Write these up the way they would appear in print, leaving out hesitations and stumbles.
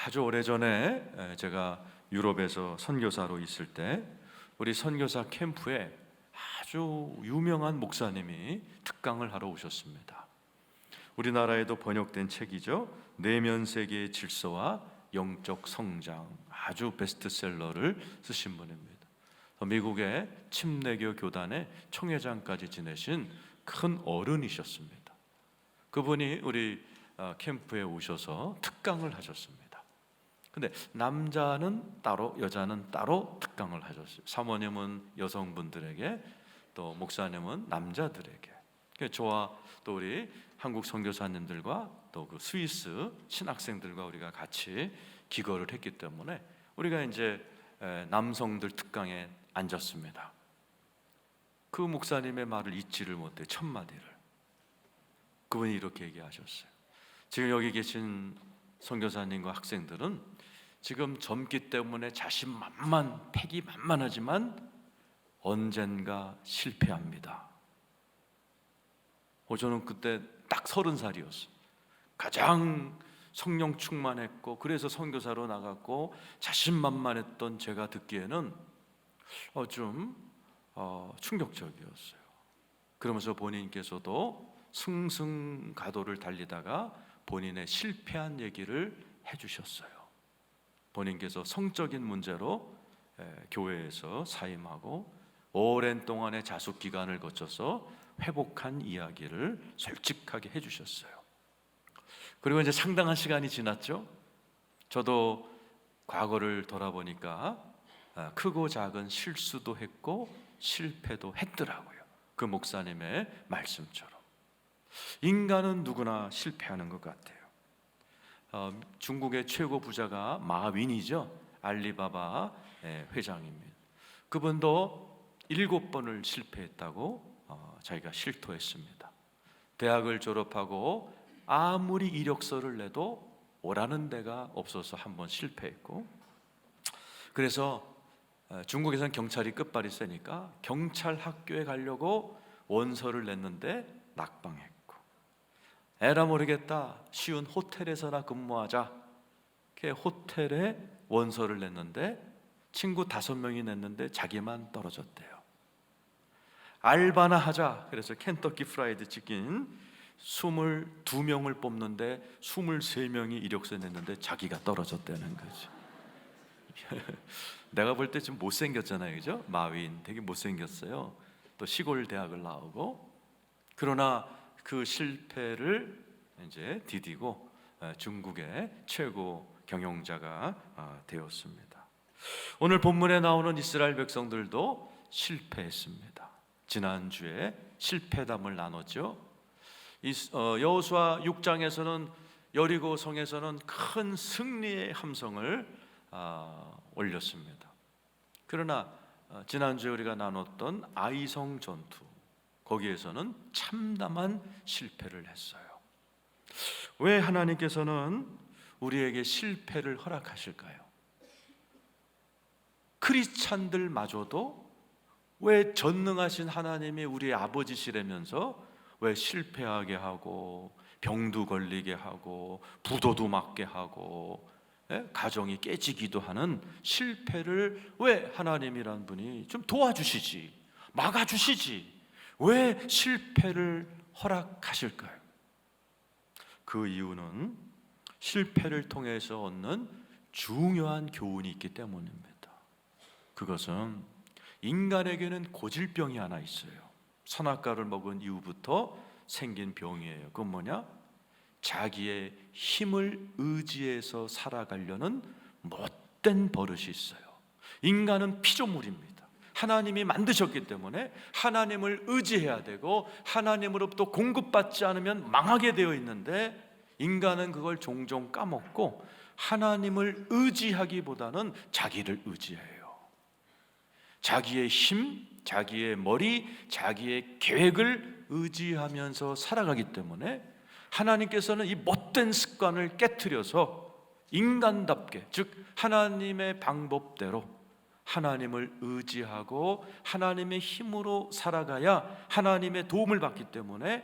아주 오래전에 제가 유럽에서 선교사로 있을 때 우리 선교사 캠프에 아주 유명한 목사님이 특강을 하러 오셨습니다. 우리나라에도 번역된 책이죠. 내면 세계의 질서와 영적 성장, 아주 베스트셀러를 쓰신 분입니다. 미국의 침례교 교단의 총회장까지 지내신 큰 어른이셨습니다. 그분이 우리 캠프에 오셔서 특강을 하셨습니다. 근데 남자는 따로 여자는 따로 특강을 하셨어요. 사모님은 여성분들에게, 또 목사님은 남자들에게. 저와 또 우리 한국 선교사님들과 또 그 스위스 신학생들과 우리가 같이 기거를 했기 때문에 우리가 이제 남성들 특강에 앉았습니다. 그 목사님의 말을 잊지를 못해, 첫 마디를. 그분이 이렇게 얘기하셨어요. 지금 여기 계신 선교사님과 학생들은 지금 젊기 때문에 자신만만, 패기만만하지만 언젠가 실패합니다. 저는 그때 딱 30살이었어요. 가장 성령 충만했고, 그래서 선교사로 나갔고 자신만만했던 제가 듣기에는 좀 충격적이었어요. 그러면서 본인께서도 승승가도를 달리다가 본인의 실패한 얘기를 해주셨어요. 본인께서 성적인 문제로 교회에서 사임하고 오랜 동안의 자숙 기간을 거쳐서 회복한 이야기를 솔직하게 해주셨어요. 그리고 이제 상당한 시간이 지났죠. 저도 과거를 돌아보니까 크고 작은 실수도 했고 실패도 했더라고요. 그 목사님의 말씀처럼 인간은 누구나 실패하는 것 같아요. 중국의 최고 부자가 마윈이죠. 알리바바 회장입니다. 그분도 7번을 실패했다고 자기가 실토했습니다. 대학을 졸업하고 아무리 이력서를 내도 오라는 데가 없어서 한 번 실패했고, 그래서 중국에서는 경찰이 끝발이 세니까 경찰 학교에 가려고 원서를 냈는데 낙방했고, 에라 모르겠다, 쉬운 호텔에서나 근무하자, 호텔에 원서를 냈는데 친구 5명이 냈는데 자기만 떨어졌대요. 알바나 하자, 그래서 켄터키 프라이드 치킨 22명을 뽑는데 23명이 이력서 냈는데 자기가 떨어졌다는 거죠. 내가 볼 때 좀 못생겼잖아요, 그죠? 마윈 되게 못생겼어요. 또 시골 대학을 나오고. 그러나 그 실패를 이제 디디고 중국의 최고 경영자가 되었습니다. 오늘 본문에 나오는 이스라엘 백성들도 실패했습니다. 지난주에 실패담을 나눴죠. 여호수아 6장에서는 여리고 성에서는 큰 승리의 함성을 올렸습니다. 그러나 지난주에 우리가 나눴던 아이성 전투, 거기에서는 참담한 실패를 했어요. 왜 하나님께서는 우리에게 실패를 허락하실까요? 크리스찬들마저도 왜 전능하신 하나님이 우리의 아버지시라면서 왜 실패하게 하고 병도 걸리게 하고 부도도 맞게 하고 가정이 깨지기도 하는 실패를 왜 하나님이란 분이 좀 도와주시지, 막아주시지, 왜 실패를 허락하실까요? 그 이유는 실패를 통해서 얻는 중요한 교훈이 있기 때문입니다. 그것은 인간에게는 고질병이 하나 있어요. 선악과를 먹은 이후부터 생긴 병이에요. 그건 뭐냐? 자기의 힘을 의지해서 살아가려는 못된 버릇이 있어요. 인간은 피조물입니다. 하나님이 만드셨기 때문에 하나님을 의지해야 되고 하나님으로부터 공급받지 않으면 망하게 되어 있는데, 인간은 그걸 종종 까먹고 하나님을 의지하기보다는 자기를 의지해요. 자기의 힘, 자기의 머리, 자기의 계획을 의지하면서 살아가기 때문에 하나님께서는 이 못된 습관을 깨트려서 인간답게, 즉 하나님의 방법대로 하나님을 의지하고 하나님의 힘으로 살아가야 하나님의 도움을 받기 때문에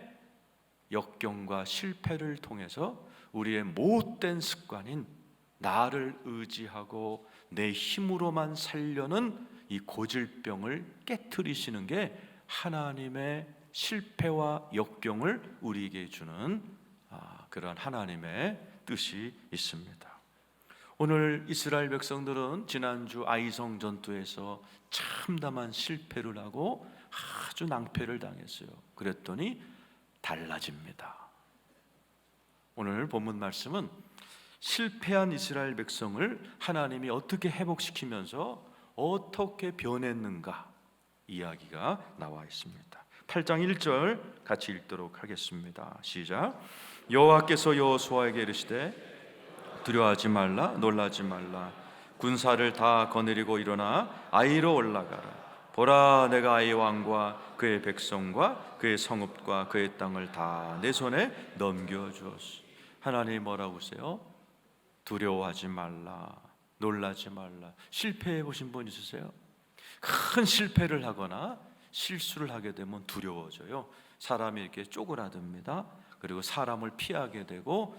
역경과 실패를 통해서 우리의 못된 습관인 나를 의지하고 내 힘으로만 살려는 이 고질병을 깨트리시는 게 하나님의 실패와 역경을 우리에게 주는 그런 하나님의 뜻이 있습니다. 오늘 이스라엘 백성들은 지난주 아이성 전투에서 참담한 실패를 하고 아주 낭패를 당했어요. 그랬더니 달라집니다. 오늘 본문 말씀은 실패한 이스라엘 백성을 하나님이 어떻게 회복시키면서 어떻게 변했는가 이야기가 나와 있습니다. 8장 1절 같이 읽도록 하겠습니다. 시작. 여호와께서 여호수아에게 이르시되 두려워하지 말라, 놀라지 말라. 군사를 다 거느리고 일어나 아이로 올라가라. 보라, 내가 아이 왕과 그의 백성과 그의 성읍과 그의 땅을 다 내 손에 넘겨주었소. 하나님이 뭐라고 하세요? 두려워하지 말라, 놀라지 말라. 실패해 보신 분 있으세요? 큰 실패를 하거나 실수를 하게 되면 두려워져요. 사람이 이렇게 쪼그라듭니다. 그리고 사람을 피하게 되고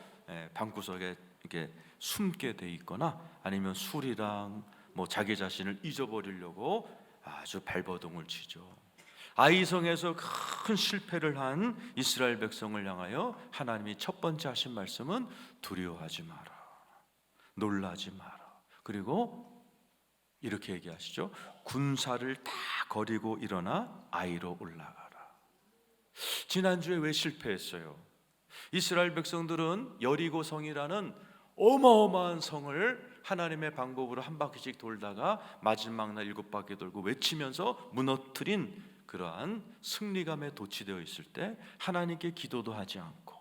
방구석에 이렇게 숨게 돼 있거나 아니면 술이랑 자기 자신을 잊어버리려고 아주 발버둥을 치죠. 아이성에서 큰 실패를 한 이스라엘 백성을 향하여 하나님이 첫 번째 하신 말씀은 두려워하지 마라, 놀라지 마라. 그리고 이렇게 얘기하시죠. 군사를 다 거리고 일어나 아이로 올라가라. 지난주에 왜 실패했어요? 이스라엘 백성들은 여리고성이라는 어마어마한 성을 하나님의 방법으로 한 바퀴씩 돌다가 마지막 날 7바퀴 돌고 외치면서 무너뜨린 그러한 승리감에 도취되어 있을 때 하나님께 기도도 하지 않고,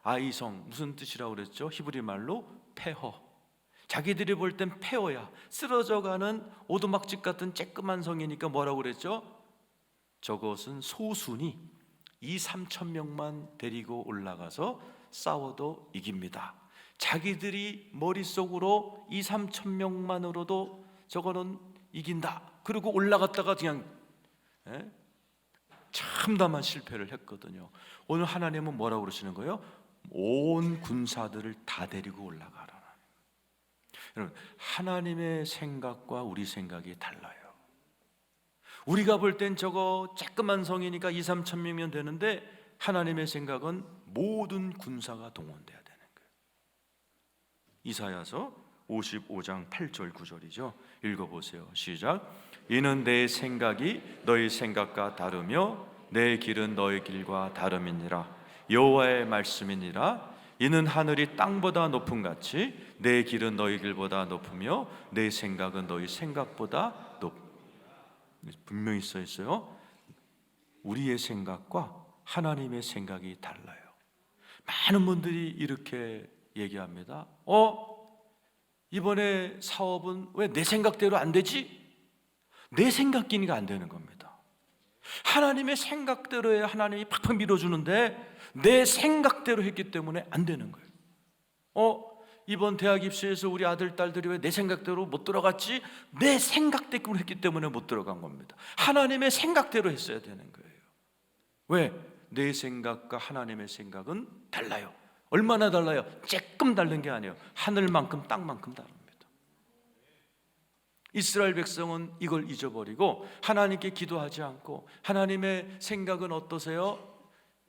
아이성 무슨 뜻이라고 그랬죠? 히브리 말로 폐허. 자기들이 볼 땐 폐허야, 쓰러져가는 오두막집 같은 쬐끄만 성이니까 뭐라고 그랬죠? 저것은 소순이 2-3천 명만 데리고 올라가서 싸워도 이깁니다. 자기들이 머릿속으로 2-3천 명만으로도 저거는 이긴다. 그리고 올라갔다가 그냥 참담한 실패를 했거든요. 오늘 하나님은 뭐라고 그러시는 거예요? 온 군사들을 다 데리고 올라가라. 여러분, 하나님의 생각과 우리 생각이 달라요. 우리가 볼 땐 저거 조그만 성이니까 2-3천 명이면 되는데 하나님의 생각은 모든 군사가 동원돼야 되는 거예요. 이사야서 55장 8절 9절이죠. 읽어보세요. 시작. 이는 내 생각이 너희 생각과 다르며 내 길은 너희 길과 다름이니라. 여호와의 말씀이니라. 이는 하늘이 땅보다 높음 같이 내 길은 너희 길보다 높으며 내 생각은 너희 생각보다 높. 분명히 써 있어요. 우리의 생각과 하나님의 생각이 달라요. 많은 분들이 이렇게 얘기합니다. 이번에 사업은 왜 내 생각대로 안 되지? 내 생각끼니가 안 되는 겁니다. 하나님의 생각대로 해야 하나님이 팍팍 밀어주는데 내 생각대로 했기 때문에 안 되는 거예요. 이번 대학 입시에서 우리 아들, 딸들이 왜 내 생각대로 못 들어갔지? 내 생각대로 했기 때문에 못 들어간 겁니다. 하나님의 생각대로 했어야 되는 거예요. 왜? 내 생각과 하나님의 생각은 달라요. 얼마나 달라요? 조금 다른 게 아니에요. 하늘만큼 땅만큼 다릅니다. 이스라엘 백성은 이걸 잊어버리고 하나님께 기도하지 않고, 하나님의 생각은 어떠세요?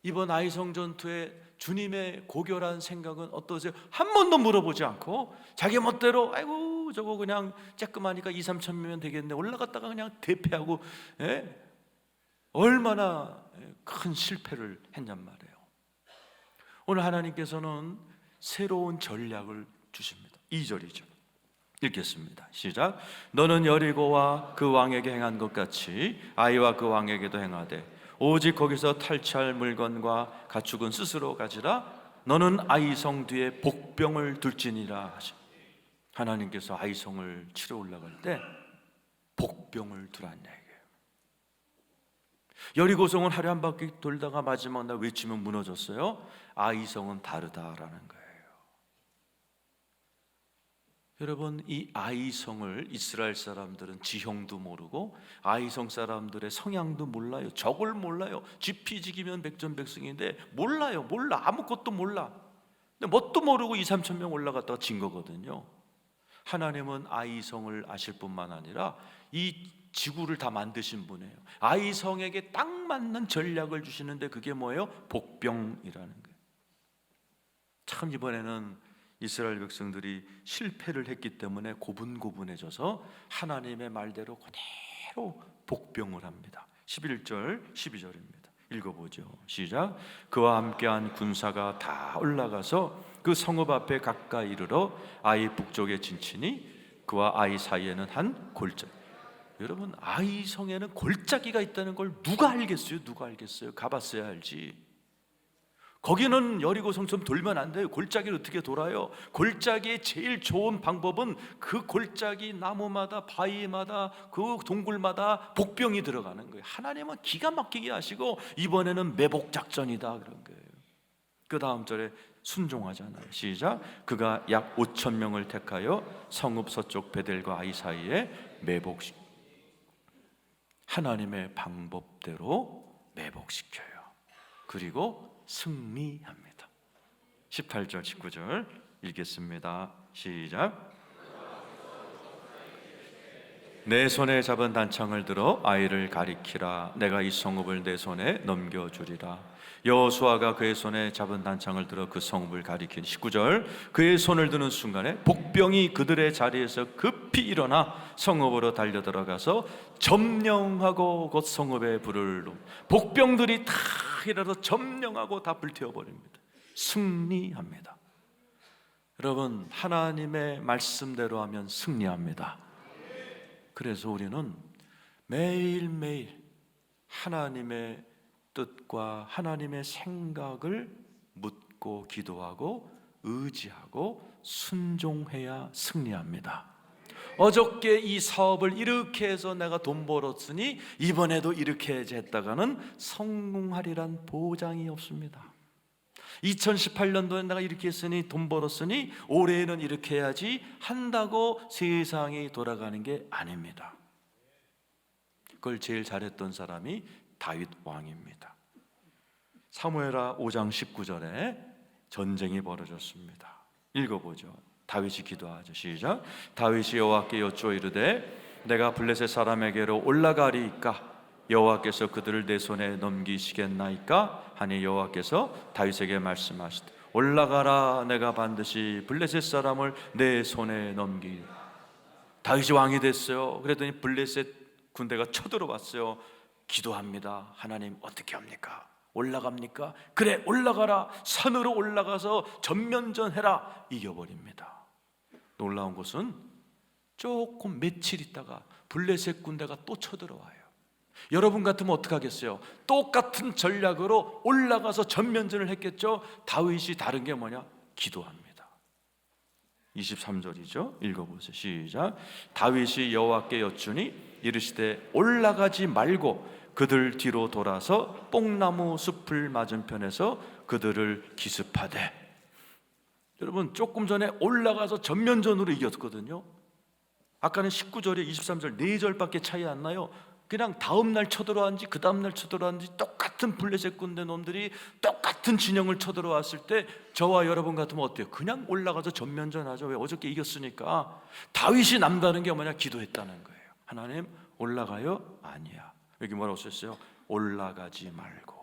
이번 아이성 전투에 주님의 고결한 생각은 어떠세요? 한 번도 물어보지 않고 자기 멋대로 아이고 저거 그냥 쬐끔하니까 2-3천 명이면 되겠네 올라갔다가 그냥 대패하고 얼마나 큰 실패를 했냔 말이에요. 오늘 하나님께서는 새로운 전략을 주십니다. 2절이죠. 읽겠습니다. 시작. 너는 여리고와 그 왕에게 행한 것 같이 아이와 그 왕에게도 행하되 오직 거기서 탈취할 물건과 가축은 스스로 가지라. 너는 아이성 뒤에 복병을 둘지니라 하시. 하나님께서 아이성을 치러 올라갈 때 복병을 두란 얘기예요. 여리고성은 하루 한 바퀴 돌다가 마지막 날 외치면 무너졌어요. 아이성은 다르다라는 거예요. 여러분, 이 아이성을 이스라엘 사람들은 지형도 모르고 아이성 사람들의 성향도 몰라요. 적을 몰라요. 지피지기면 백전백승인데 몰라. 아무것도 몰라. 근데 뭣도 모르고 2, 3천 명 올라갔다가 진 거거든요. 하나님은 아이성을 아실 뿐만 아니라 이 지구를 다 만드신 분이에요. 아이성에게 딱 맞는 전략을 주시는데 그게 뭐예요? 복병이라는 거예요. 참 이번에는 이스라엘 백성들이 실패를 했기 때문에 고분고분해져서 하나님의 말대로 그대로 복병을 합니다. 11절 12절입니다. 읽어보죠. 시작. 그와 함께한 군사가 다 올라가서 그 성읍 앞에 가까이 이르러 아이 북쪽에 진치니 그와 아이 사이에는 한 골짜기. 여러분, 아이 성에는 골짜기가 있다는 걸 누가 알겠어요? 누가 알겠어요? 가봤어야 알지. 거기는 여리고성 좀 돌면 안 돼요. 골짜기를 어떻게 돌아요? 골짜기의 제일 좋은 방법은 그 골짜기 나무마다 바위마다 그 동굴마다 복병이 들어가는 거예요. 하나님은 기가 막히게 하시고 이번에는 매복 작전이다 그런 거예요. 그 다음 절에 순종하잖아요. 시작. 그가 약 5천 명을 택하여 성읍 서쪽 베델과 아이 사이에 매복시 하나님의 방법대로 매복시켜요. 그리고 승리합니다. 18절 19절 읽겠습니다. 시작. 내 손에 잡은 단창을 들어 아이를 가리키라. 내가 이 성읍을 내 손에 넘겨주리라. 여호수아가 그의 손에 잡은 단창을 들어 그 성읍을 가리킨 19절 그의 손을 드는 순간에 복병이 그들의 자리에서 급히 일어나 성읍으로 달려 들어가서 점령하고 곧 성읍에 불을 놓 복병들이 다 일어나서 점령하고 다 불태워버립니다. 승리합니다. 여러분, 하나님의 말씀대로 하면 승리합니다. 그래서 우리는 매일매일 하나님의 뜻과 하나님의 생각을 묻고 기도하고 의지하고 순종해야 승리합니다. 어저께 이 사업을 이렇게 해서 내가 돈 벌었으니 이번에도 이렇게 했다가는 성공하리란 보장이 없습니다. 2018년도에 내가 이렇게 했으니 돈 벌었으니 올해에는 이렇게 해야지 한다고 세상이 돌아가는 게 아닙니다. 그걸 제일 잘했던 사람이 다윗 왕입니다. 사무엘하 5장 19절에 전쟁이 벌어졌습니다. 읽어보죠. 다윗이 기도하죠. 시작. 다윗이 여호와께 여쭈어 이르되 내가 블레셋 사람에게로 올라가리이까 여호와께서 그들을 내 손에 넘기시겠나이까 하니 여호와께서 다윗에게 말씀하시되 올라가라. 내가 반드시 블레셋 사람을 내 손에 넘기. 다윗이 왕이 됐어요. 그랬더니 블레셋 군대가 쳐들어왔어요. 기도합니다. 하나님 어떻게 합니까? 올라갑니까? 그래, 올라가라. 산으로 올라가서 전면전해라. 이겨버립니다. 놀라운 것은 조금 며칠 있다가 블레셋 군대가 또 쳐들어와요. 여러분 같으면 어떻게 하겠어요? 똑같은 전략으로 올라가서 전면전을 했겠죠? 다윗이 다른 게 뭐냐? 기도합니다. 23절이죠. 읽어보세요. 시작. 다윗이 여호와께 여쭈니 이르시되 올라가지 말고 그들 뒤로 돌아서 뽕나무 숲을 맞은편에서 그들을 기습하되. 여러분, 조금 전에 올라가서 전면전으로 이겼거든요. 아까는 19절에 23절 4절밖에 차이 안 나요. 그냥 다음 날 쳐들어왔는지 그 다음 날 쳐들어왔는지 똑같은 블레셋 군대 놈들이 똑같은 진영을 쳐들어왔을 때 저와 여러분 같으면 어때요? 그냥 올라가서 전면전하죠. 왜? 어저께 이겼으니까. 다윗이 남다른 게 뭐냐? 기도했다는 거예요. 하나님 올라가요? 아니야. 여기 뭐라고 썼어요? 올라가지 말고.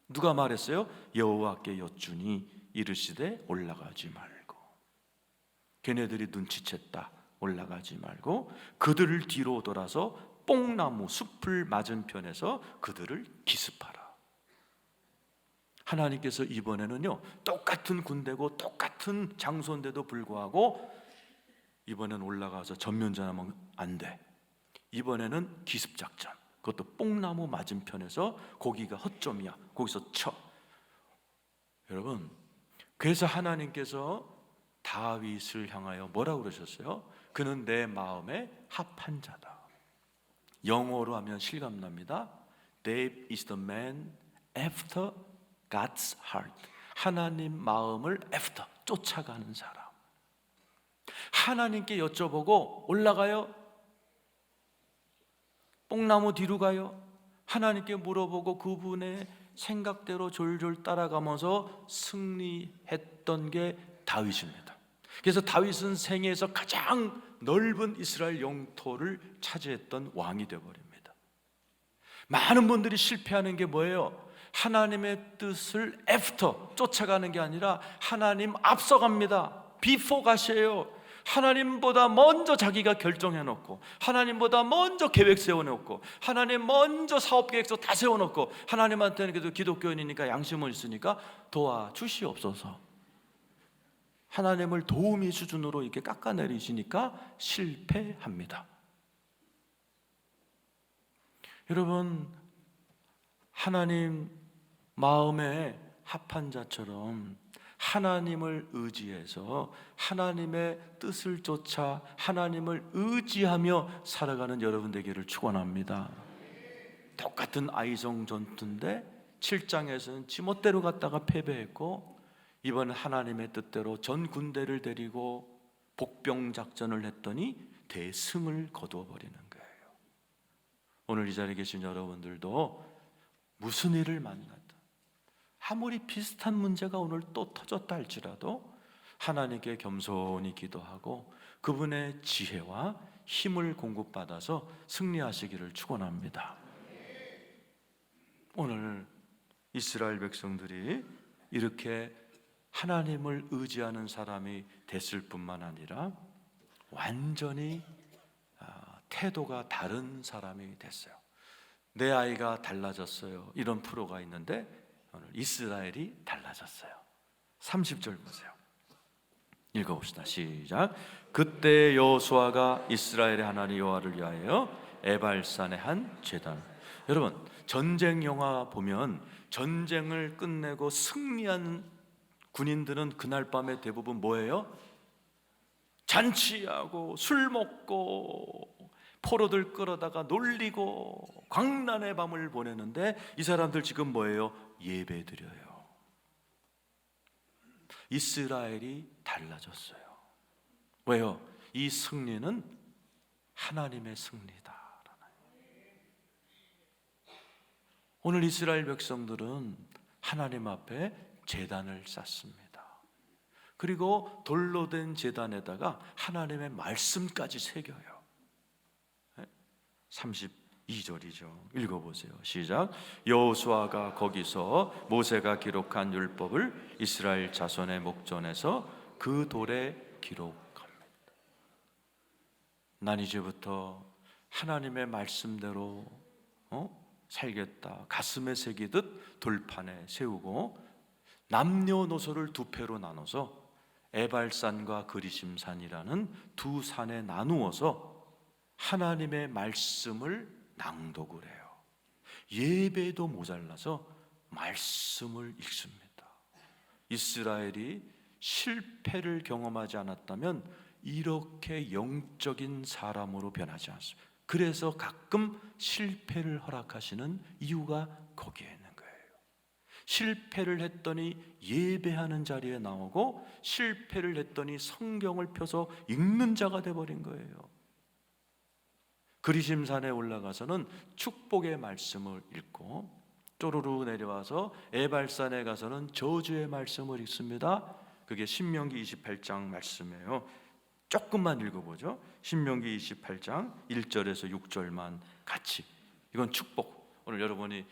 누가 말했어요? 여호와께 여쭈니 이르시되 올라가지 말고. 걔네들이 눈치챘다. 올라가지 말고 그들을 뒤로 돌아서 뽕나무 숲을 맞은편에서 그들을 기습하라. 하나님께서 이번에는요, 똑같은 군대고 똑같은 장소인데도 불구하고 이번엔 올라가서 전면전하면 안 돼. 이번에는 기습작전. 그것도 뽕나무 맞은편에서 거기가 허점이야. 거기서 쳐. 여러분, 그래서 하나님께서 다윗을 향하여 뭐라고 그러셨어요? 그는 내 마음에 합한 자다. 영어로 하면 실감납니다. David is the man after God's heart. 하나님 마음을 after, 쫓아가는 사람. 하나님께 여쭤보고 올라가요? 뽕나무 뒤로 가요? 하나님께 물어보고 그분의 생각대로 졸졸 따라가면서 승리했던 게 다윗입니다. 그래서 다윗은 생애에서 가장 넓은 이스라엘 영토를 차지했던 왕이 되어버립니다. 많은 분들이 실패하는 게 뭐예요? 하나님의 뜻을 애프터 쫓아가는 게 아니라 하나님 앞서갑니다. 비포 가시에요. 하나님보다 먼저 자기가 결정해놓고, 하나님보다 먼저 계획 세워놓고, 하나님 먼저 사업 계획서 다 세워놓고, 하나님한테는 그래도 기독교인이니까 양심은 있으니까 도와주시옵소서. 하나님을 도우미 수준으로 이렇게 깎아내리시니까 실패합니다. 여러분, 하나님 마음에 합한 자처럼 하나님을 의지해서 하나님의 뜻을 쫓아 하나님을 의지하며 살아가는 여러분 되기를 축원합니다. 똑같은 아이성 전투인데 7장에서는 지멋대로 갔다가 패배했고, 이번 하나님의 뜻대로 전 군대를 데리고 복병 작전을 했더니 대승을 거두어 버리는 거예요. 오늘 이 자리에 계신 여러분들도 무슨 일을 만나든, 아무리 비슷한 문제가 오늘 또 터졌다 할지라도 하나님께 겸손히 기도하고 그분의 지혜와 힘을 공급받아서 승리하시기를 축원합니다. 오늘 이스라엘 백성들이 이렇게 하나님을 의지하는 사람이 됐을 뿐만 아니라 완전히 태도가 다른 사람이 됐어요. 내 아이가 달라졌어요. 이런 프로가 있는데 오늘 이스라엘이 달라졌어요. 30절 보세요. 읽어봅시다. 시작. 그때 여호수아가 이스라엘의 하나님 여호와를 위하여 에발산에 한 제단. 여러분, 전쟁 영화 보면 전쟁을 끝내고 승리한 군인들은 그날 밤에 대부분 뭐예요? 잔치하고 술 먹고 포로들 끌어다가 놀리고 광란의 밤을 보내는데, 이 사람들 지금 뭐예요? 예배드려요. 이스라엘이 달라졌어요. 왜요? 이 승리는 하나님의 승리다. 오늘 이스라엘 백성들은 하나님 앞에 제단을 쌓습니다. 그리고 돌로 된 제단에다가 하나님의 말씀까지 새겨요. 32절이죠. 읽어보세요. 시작. 여호수아가 거기서 모세가 기록한 율법을 이스라엘 자손의 목전에서 그 돌에 기록합니다. 난 이제부터 하나님의 말씀대로 살겠다. 가슴에 새기듯 돌판에 세우고 남녀노소를 두 패로 나눠서 에발산과 그리심산이라는 두 산에 나누어서 하나님의 말씀을 낭독을 해요. 예배도 모자라서 말씀을 읽습니다. 이스라엘이 실패를 경험하지 않았다면 이렇게 영적인 사람으로 변하지 않습니다. 그래서 가끔 실패를 허락하시는 이유가 거기에 있는 거예요. 실패를 했더니 예배하는 자리에 나오고, 실패를 했더니 성경을 펴서 읽는 자가 돼버린 거예요. 그리심산에 올라가서는 축복의 말씀을 읽고, 쪼르르 내려와서 에발산에 가서는 저주의 말씀을 읽습니다. 그게 신명기 28장 말씀이에요. 조금만 읽어보죠. 신명기 28장 1절에서 6절만 같이. 이건 축복. 오늘 여러분이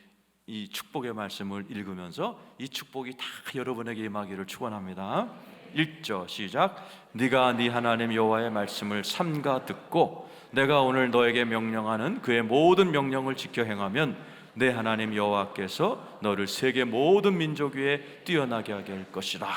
이 축복의 말씀을 읽으면서 이 축복이 다 여러분에게 임하기를 축원합니다. 1절 시작. 네가 네 하나님 여호와의 말씀을 삼가 듣고 내가 오늘 너에게 명령하는 그의 모든 명령을 지켜 행하면 내 하나님 여호와께서 너를 세계 모든 민족 위에 뛰어나게 하게 할 것이라.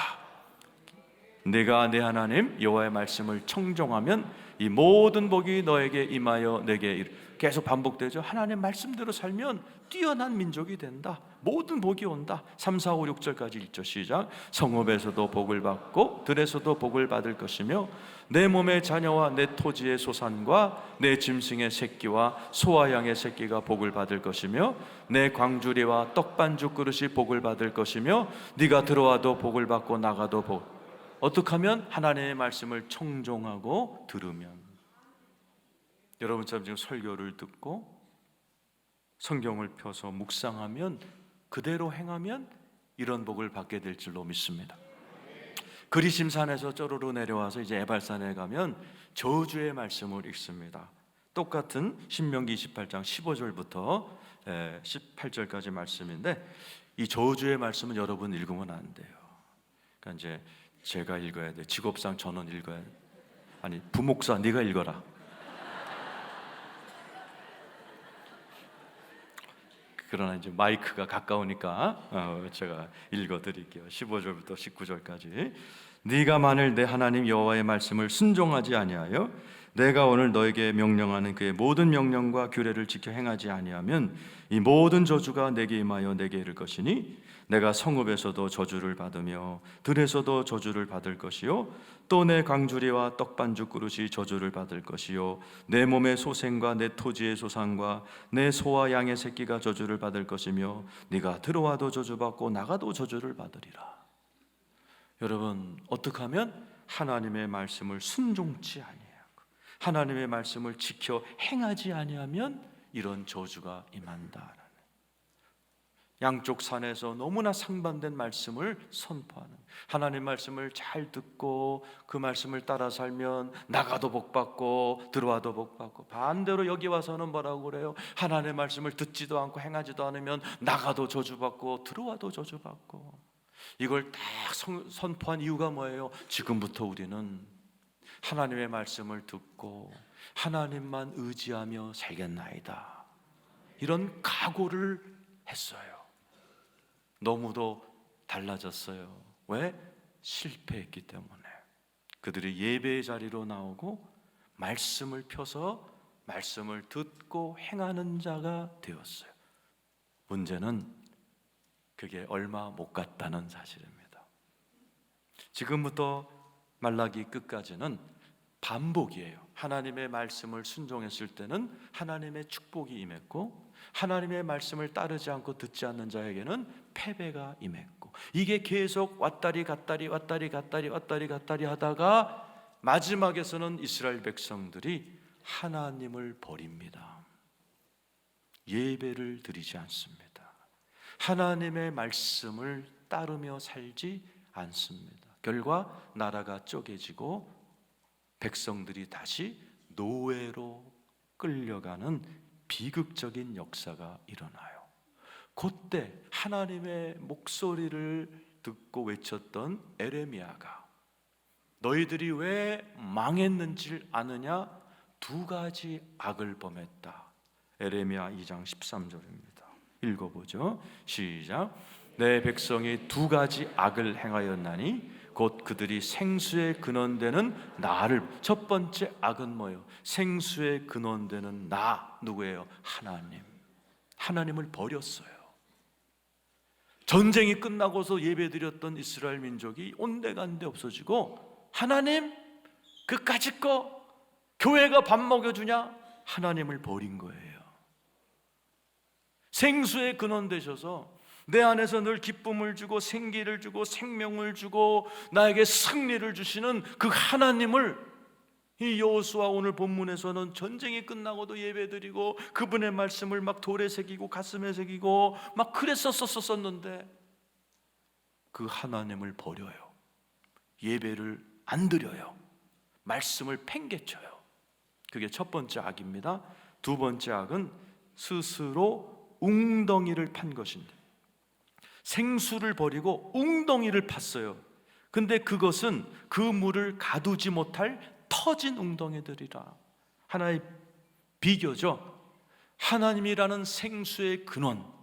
네가 내 하나님 여호와의 말씀을 청종하면 이 모든 복이 너에게 임하여 내게 계속 반복되죠. 하나님 말씀대로 살면 뛰어난 민족이 된다. 모든 복이 온다. 3, 4, 5, 6절까지 읽죠. 시작. 성읍에서도 복을 받고 들에서도 복을 받을 것이며 내 몸의 자녀와 내 토지의 소산과 내 짐승의 새끼와 소와 양의 새끼가 복을 받을 것이며 내 광주리와 떡반죽 그릇이 복을 받을 것이며 네가 들어와도 복을 받고 나가도 복. 어떻게 하면? 하나님의 말씀을 청종하고 들으면. 여러분처럼 지금 설교를 듣고 성경을 펴서 묵상하면 그대로 행하면 이런 복을 받게 될 줄로 믿습니다. 그리심산에서 쪼르르 내려와서 이제 에발산에 가면 저주의 말씀을 읽습니다. 똑같은 신명기 28장 15절부터 18절까지 말씀인데, 이 저주의 말씀은 여러분 읽으면 안 돼요. 그러니까 이제 제가 읽어야 돼. 직업상 저는 읽어야 돼. 아니, 부목사 네가 읽어라. 그러나 이제 마이크가 가까우니까 제가 읽어드릴게요. 15절부터 19절까지. 네가 만일 내 하나님 여호와의 말씀을 순종하지 아니하여 내가 오늘 너에게 명령하는 그의 모든 명령과 규례를 지켜 행하지 아니하면 이 모든 저주가 내게 임하여 내게 이를 것이니 내가 성읍에서도 저주를 받으며 들에서도 저주를 받을 것이요 또 내 강주리와 떡반죽 그릇이 저주를 받을 것이요 내 몸의 소생과 내 토지의 소산과 내 소와 양의 새끼가 저주를 받을 것이며 네가 들어와도 저주받고 나가도 저주를 받으리라. 여러분, 어떻게 하면 하나님의 말씀을 순종치 아니하고 하나님의 말씀을 지켜 행하지 아니하면 이런 저주가 임한다. 양쪽 산에서 너무나 상반된 말씀을 선포하는, 하나님 말씀을 잘 듣고 그 말씀을 따라 살면 나가도 복받고 들어와도 복받고, 반대로 여기 와서는 뭐라고 그래요? 하나님의 말씀을 듣지도 않고 행하지도 않으면 나가도 저주받고 들어와도 저주받고. 이걸 딱 선포한 이유가 뭐예요? 지금부터 우리는 하나님의 말씀을 듣고 하나님만 의지하며 살겠나이다, 이런 각오를 했어요. 너무도 달라졌어요. 왜? 실패했기 때문에. 그들이 예배의 자리로 나오고 말씀을 펴서 말씀을 듣고 행하는 자가 되었어요. 문제는 그게 얼마 못 갔다는 사실입니다. 지금부터 말라기 끝까지는 반복이에요. 하나님의 말씀을 순종했을 때는 하나님의 축복이 임했고, 하나님의 말씀을 따르지 않고 듣지 않는 자에게는 패배가 임했고, 이게 계속 왔다리 갔다리 왔다리 갔다리 왔다리 갔다리 하다가 마지막에서는 이스라엘 백성들이 하나님을 버립니다. 예배를 드리지 않습니다. 하나님의 말씀을 따르며 살지 않습니다. 결과 나라가 쪼개지고 백성들이 다시 노예로 끌려가는 비극적인 역사가 일어나요. 그때 하나님의 목소리를 듣고 외쳤던 에레미야가 너희들이 왜 망했는지를 아느냐? 두 가지 악을 범했다. 에레미야 2장 13절입니다. 읽어보죠. 시작. 내 백성이 두 가지 악을 행하였나니 곧 그들이 생수의 근원되는 나를, 첫 번째 악은 뭐예요? 생수의 근원되는 나, 누구예요? 하나님. 하나님을 버렸어요. 전쟁이 끝나고서 예배드렸던 이스라엘 민족이 온데간데 없어지고, 하나님 그까짓 거 교회가 밥 먹여주냐? 하나님을 버린 거예요. 생수의 근원 되셔서 내 안에서 늘 기쁨을 주고 생기를 주고 생명을 주고 나에게 승리를 주시는 그 하나님을, 이 여호수아 오늘 본문에서는 전쟁이 끝나고도 예배드리고 그분의 말씀을 막 돌에 새기고 가슴에 새기고 막 그랬었었는데 그 하나님을 버려요. 예배를 안 드려요. 말씀을 팽개쳐요. 그게 첫 번째 악입니다. 두 번째 악은 스스로 웅덩이를 판 것인데, 생수를 버리고 웅덩이를 팠어요. 근데 그것은 그 물을 가두지 못할 터진 웅덩이들이라. 하나의 비교죠. 하나님이라는 생수의 근원,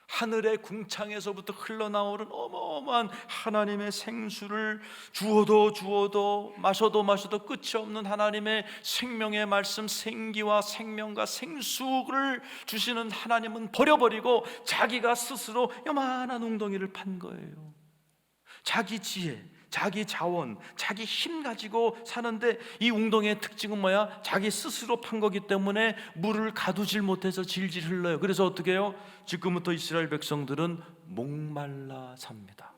하늘의 궁창에서부터 흘러나오는 어마어마한 하나님의 생수를 주어도 마셔도 끝이 없는 하나님의 생명의 말씀, 생기와 생명과 생수를 주시는 하나님은 버려버리고 자기가 스스로 요만한 웅덩이를 판 거예요. 자기 지혜, 자기 자원, 자기 힘 가지고 사는데, 이 웅덩이의 특징은 뭐야? 자기 스스로 판 거기 때문에 물을 가두질 못해서 질질 흘러요. 그래서 어떻게 해요? 지금부터 이스라엘 백성들은 목말라 삽니다.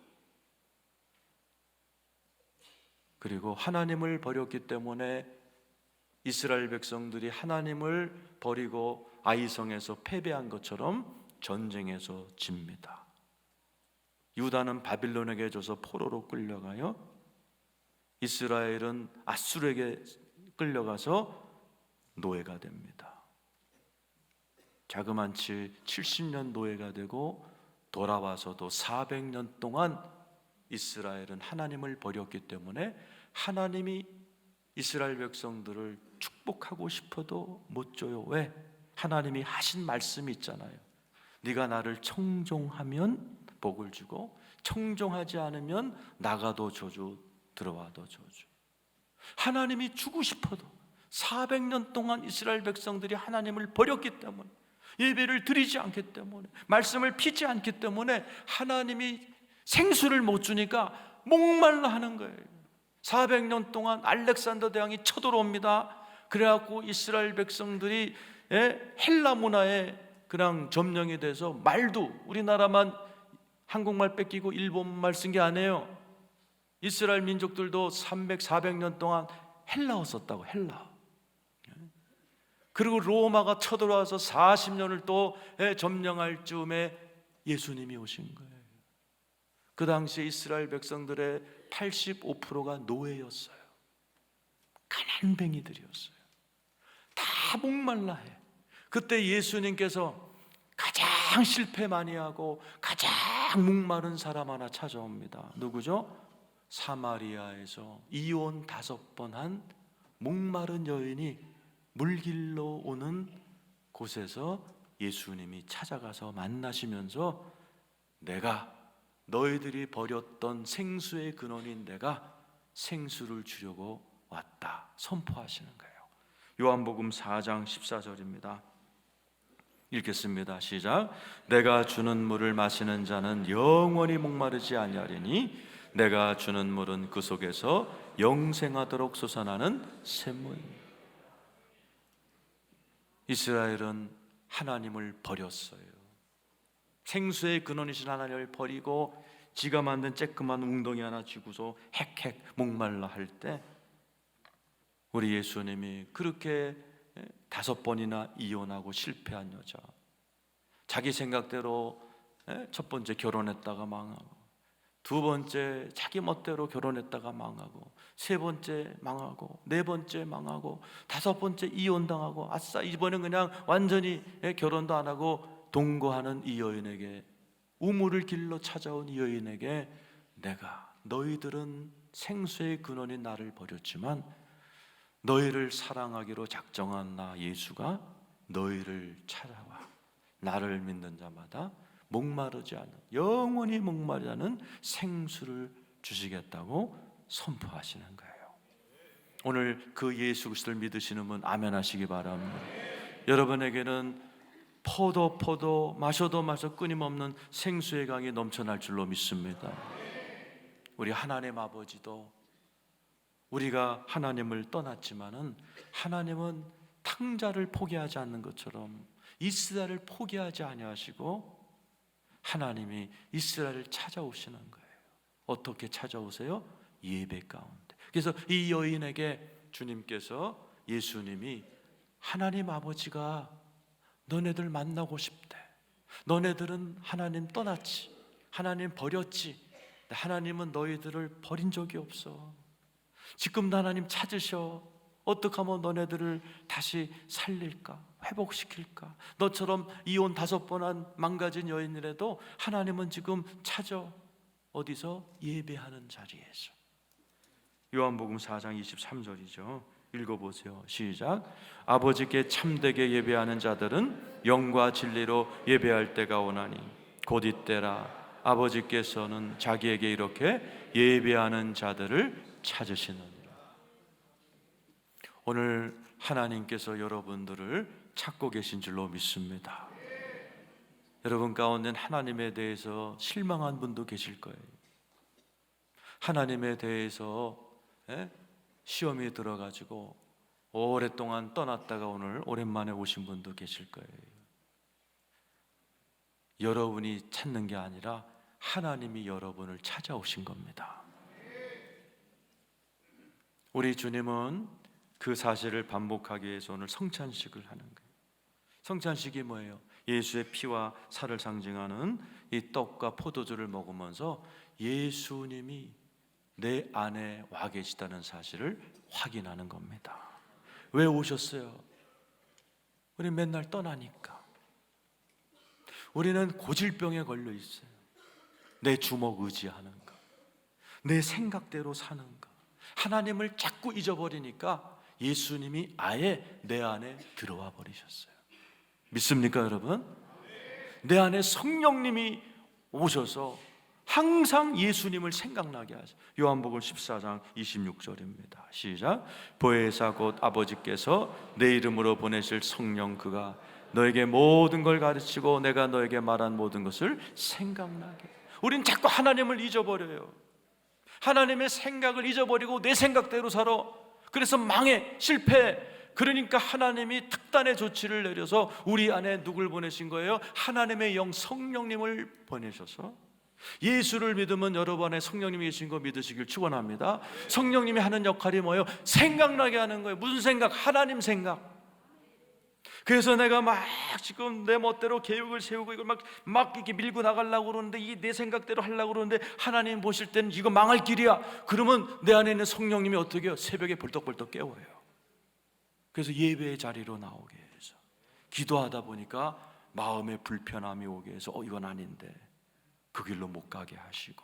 그리고 하나님을 버렸기 때문에 이스라엘 백성들이 하나님을 버리고 아이성에서 패배한 것처럼 전쟁에서 집니다. 유다는 바빌론에게 져서 포로로 끌려가요. 이스라엘은 아수르에게 끌려가서 노예가 됩니다. 자그만치 70년 노예가 되고 돌아와서도 400년 동안 이스라엘은 하나님을 버렸기 때문에 하나님이 이스라엘 백성들을 축복하고 싶어도 못 줘요. 왜? 하나님이 하신 말씀이 있잖아요. 네가 나를 청종하면 복을 주고 청종하지 않으면 나가도 저주, 들어와도 저주. 하나님이 주고 싶어도 400년 동안 이스라엘 백성들이 하나님을 버렸기 때문에, 예배를 드리지 않기 때문에, 말씀을 피지 않기 때문에 하나님이 생수를 못 주니까 목말라 하는 거예요. 400년 동안 알렉산더 대왕이 쳐들어옵니다. 그래갖고 이스라엘 백성들이 헬라 문화에 그냥 점령이 돼서 말도, 우리나라만 한국말 뺏기고 일본말 쓴 게 아니에요. 이스라엘 민족들도 300, 400년 동안 헬라어 썼다고, 헬라. 그리고 로마가 쳐들어와서 40년을 또 점령할 즈음에 예수님이 오신 거예요. 그 당시에 이스라엘 백성들의 85%가 노예였어요. 가난뱅이들이었어요. 다 목말라 해. 그때 예수님께서 가장 실패 많이 하고 가장 목마른 사람 하나 찾아옵니다. 누구죠? 사마리아에서 이혼 5번 한 목마른 여인이 물길로 오는 곳에서 예수님이 찾아가서 만나시면서 내가 너희들이 버렸던 생수의 근원인 내가 생수를 주려고 왔다 선포하시는 거예요. 요한복음 4장 14절입니다. 읽겠습니다. 시작. 내가 주는 물을 마시는 자는 영원히 목마르지 아니하리니 내가 주는 물은 그 속에서 영생하도록 솟아나는 샘물. 이스라엘은 하나님을 버렸어요. 생수의 근원이신 하나님을 버리고 지가 만든 쬐끄만 웅덩이 하나 쥐고서 헥헥 목말라 할 때 우리 예수님이 그렇게 5번이나 이혼하고 실패한 여자, 자기 생각대로 첫 번째 결혼했다가 망하고, 두 번째 자기 멋대로 결혼했다가 망하고, 세 번째 망하고, 네 번째 망하고, 5번째 이혼당하고, 아싸 이번엔 그냥 완전히 결혼도 안 하고 동거하는 이 여인에게, 우물을 길러 찾아온 이 여인에게 내가 너희들은 생수의 근원인 나를 버렸지만 너희를 사랑하기로 작정한 나 예수가 너희를 찾아와 나를 믿는 자마다 목마르지 않은, 영원히 목마르지 않은 생수를 주시겠다고 선포하시는 거예요. 오늘 그 예수 그리스도를 믿으시는 분 아멘 하시기 바랍니다. 여러분에게는 퍼도 마셔도 끊임없는 생수의 강이 넘쳐날 줄로 믿습니다. 우리 하나님 아버지도 우리가 하나님을 떠났지만은 하나님은 탕자를 포기하지 않는 것처럼 이스라엘을 포기하지 아니하시고 하나님이 이스라엘을 찾아오시는 거예요. 어떻게 찾아오세요? 예배 가운데. 그래서 이 여인에게 주님께서, 예수님이 하나님 아버지가 너네들 만나고 싶대. 너네들은 하나님 떠났지, 하나님 버렸지. 하나님은 너희들을 버린 적이 없어. 지금도 하나님 찾으셔. 어떻게 하면 너네들을 다시 살릴까, 회복시킬까? 너처럼 이혼 5번 한 망가진 여인이라도 하나님은 지금 찾아. 어디서? 예배하는 자리에서. 요한복음 4장 23절이죠 읽어보세요. 시작. 아버지께 참되게 예배하는 자들은 영과 진리로 예배할 때가 오나니 곧 이때라. 아버지께서는 자기에게 이렇게 예배하는 자들을 찾으시느니라. 오늘 하나님께서 여러분들을 찾고 계신 줄로 믿습니다. 여러분 가운데는 하나님에 대해서 실망한 분도 계실 거예요. 하나님에 대해서 시험이 들어가지고 오랫동안 떠났다가 오늘 오랜만에 오신 분도 계실 거예요. 여러분이 찾는 게 아니라 하나님이 여러분을 찾아오신 겁니다. 우리 주님은 그 사실을 반복하기 위해서 오늘 성찬식을 하는 거예요. 성찬식이 뭐예요? 예수의 피와 살을 상징하는 이 떡과 포도주를 먹으면서 예수님이 내 안에 와 계시다는 사실을 확인하는 겁니다. 왜 오셨어요? 우리 맨날 떠나니까. 우리는 고질병에 걸려 있어요. 내 주먹 의지하는 거, 내 생각대로 사는 거, 하나님을 자꾸 잊어버리니까 예수님이 아예 내 안에 들어와 버리셨어요. 믿습니까 여러분? 내 안에 성령님이 오셔서 항상 예수님을 생각나게 하죠. 요한복음 14장 26절입니다. 시작. 보혜사 곧 아버지께서 내 이름으로 보내실 성령 그가 너에게 모든 걸 가르치고 내가 너에게 말한 모든 것을 생각나게. 우린 자꾸 하나님을 잊어버려요. 하나님의 생각을 잊어버리고 내 생각대로 살아. 그래서 망해, 실패해. 그러니까 하나님이 특단의 조치를 내려서 우리 안에 누굴 보내신 거예요? 하나님의 영 성령님을 보내셔서 예수를 믿으면 여러분 안에 성령님이 계신 거 믿으시길 축원합니다. 성령님이 하는 역할이 뭐예요? 생각나게 하는 거예요. 무슨 생각? 하나님 생각. 그래서 내가 막 지금 내 멋대로 계획을 세우고 이걸 막 이렇게 밀고 나가려고 그러는데 이 내 생각대로 하려고 그러는데 하나님 보실 때는 이거 망할 길이야. 그러면 내 안에 있는 성령님이 어떻게 해요? 새벽에 벌떡벌떡 깨워요. 그래서 예배의 자리로 나오게 해서 기도하다 보니까 마음에 불편함이 오게 해서 이건 아닌데 그 길로 못 가게 하시고,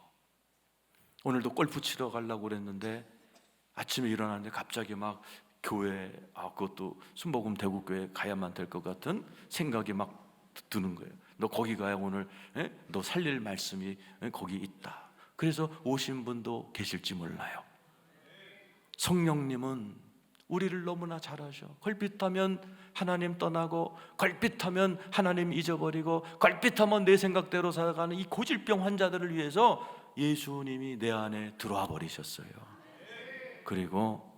오늘도 골프 치러 가려고 그랬는데 아침에 일어났는데 갑자기 막 교회, 그것도 순복음 대구교회 가야만 될 것 같은 생각이 막 드는 거예요. 너 거기 가야 오늘 너 살릴 말씀이 거기 있다. 그래서 오신 분도 계실지 몰라요. 성령님은 우리를 너무나 잘 아셔. 걸핏하면 하나님 떠나고, 걸핏하면 하나님 잊어버리고, 걸핏하면 내 생각대로 살아가는 이 고질병 환자들을 위해서 예수님이 내 안에 들어와 버리셨어요. 그리고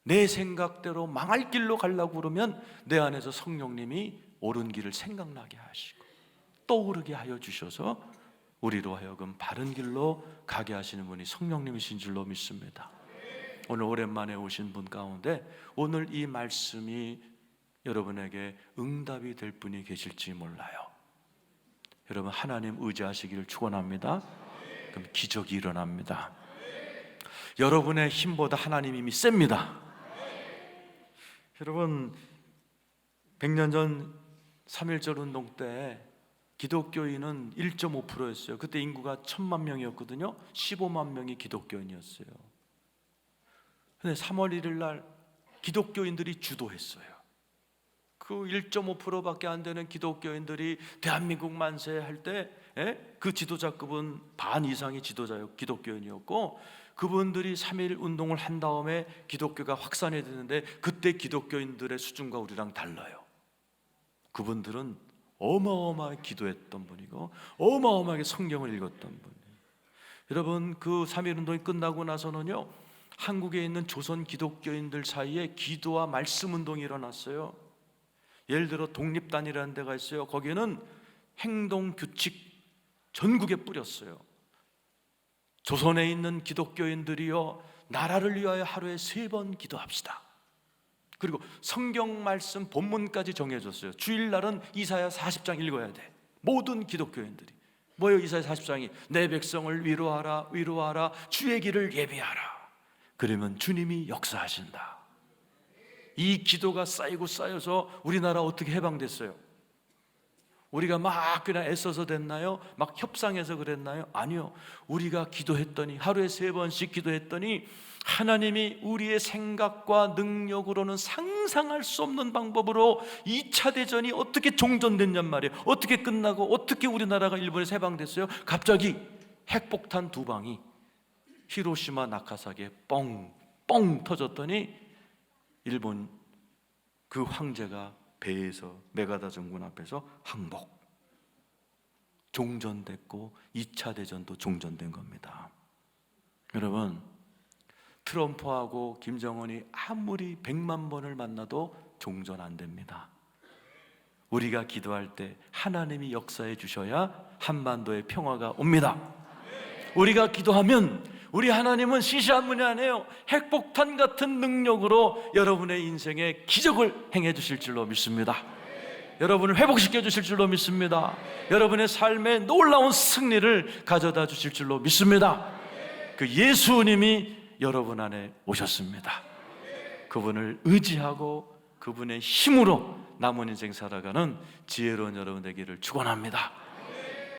내 생각대로 망할 길로 가려고 그러면 내 안에서 성령님이 옳은 길을 생각나게 하시고 떠오르게 하여 주셔서 우리로 하여금 바른 길로 가게 하시는 분이 성령님이신 줄로 믿습니다. 오늘 오랜만에 오신 분 가운데 오늘 이 말씀이 여러분에게 응답이 될 분이 계실지 몰라요. 여러분 하나님 의지하시기를 축원합니다. 그럼 기적이 일어납니다. 여러분의 힘보다 하나님 힘이 셉니다. 여러분 100년 전 3.1절 운동 때 기독교인은 1.5%였어요. 그때 인구가 1000만 명이었거든요. 15만 명이 기독교인이었어요. 근데 3월 1일 날 기독교인들이 주도했어요. 그 1.5%밖에 안 되는 기독교인들이 대한민국 만세할 때 그 지도자급은 반 이상이 기독교인이었고, 그분들이 3.1 운동을 한 다음에 기독교가 확산이 되는데 그때 기독교인들의 수준과 우리랑 달라요. 그분들은 어마어마하게 기도했던 분이고 어마어마하게 성경을 읽었던 분이에요. 여러분 그 3.1 운동이 끝나고 나서는요, 한국에 있는 조선 기독교인들 사이에 기도와 말씀 운동이 일어났어요. 예를 들어 독립단이라는 데가 있어요. 거기는 행동 규칙 전국에 뿌렸어요. 조선에 있는 기독교인들이요, 나라를 위하여 하루에 3번 기도합시다. 그리고 성경 말씀 본문까지 정해줬어요. 주일날은 이사야 40장 읽어야 돼. 모든 기독교인들이. 뭐예요 이사야 40장이? 내 백성을 위로하라 위로하라, 주의 길을 예비하라. 그러면 주님이 역사하신다. 이 기도가 쌓이고 쌓여서 우리나라 어떻게 해방됐어요? 우리가 막 그냥 애써서 됐나요? 막 협상해서 그랬나요? 아니요. 우리가 기도했더니, 하루에 3번씩 기도했더니 하나님이 우리의 생각과 능력으로는 상상할 수 없는 방법으로 2차 대전이 어떻게 종전됐냔 말이에요. 어떻게 끝나고 어떻게 우리나라가 일본에서 해방됐어요? 갑자기 핵폭탄 2방이 히로시마 나카사키에 뻥 터졌더니 일본 그 황제가 배에서 메가다 정군 앞에서 항복, 종전됐고 2차 대전도 종전된 겁니다. 여러분 트럼프하고 김정은이 아무리 100만 번을 만나도 종전 안 됩니다. 우리가 기도할 때 하나님이 역사해 주셔야 한반도의 평화가 옵니다. 우리가 기도하면 우리 하나님은 시시한 분이 아니에요. 핵폭탄 같은 능력으로 여러분의 인생에 기적을 행해 주실 줄로 믿습니다. 여러분을 회복시켜 주실 줄로 믿습니다. 여러분의 삶에 놀라운 승리를 가져다 주실 줄로 믿습니다. 그 예수님이 여러분 안에 오셨습니다. 그분을 의지하고 그분의 힘으로 남은 인생 살아가는 지혜로운 여러분 되기를 축원합니다.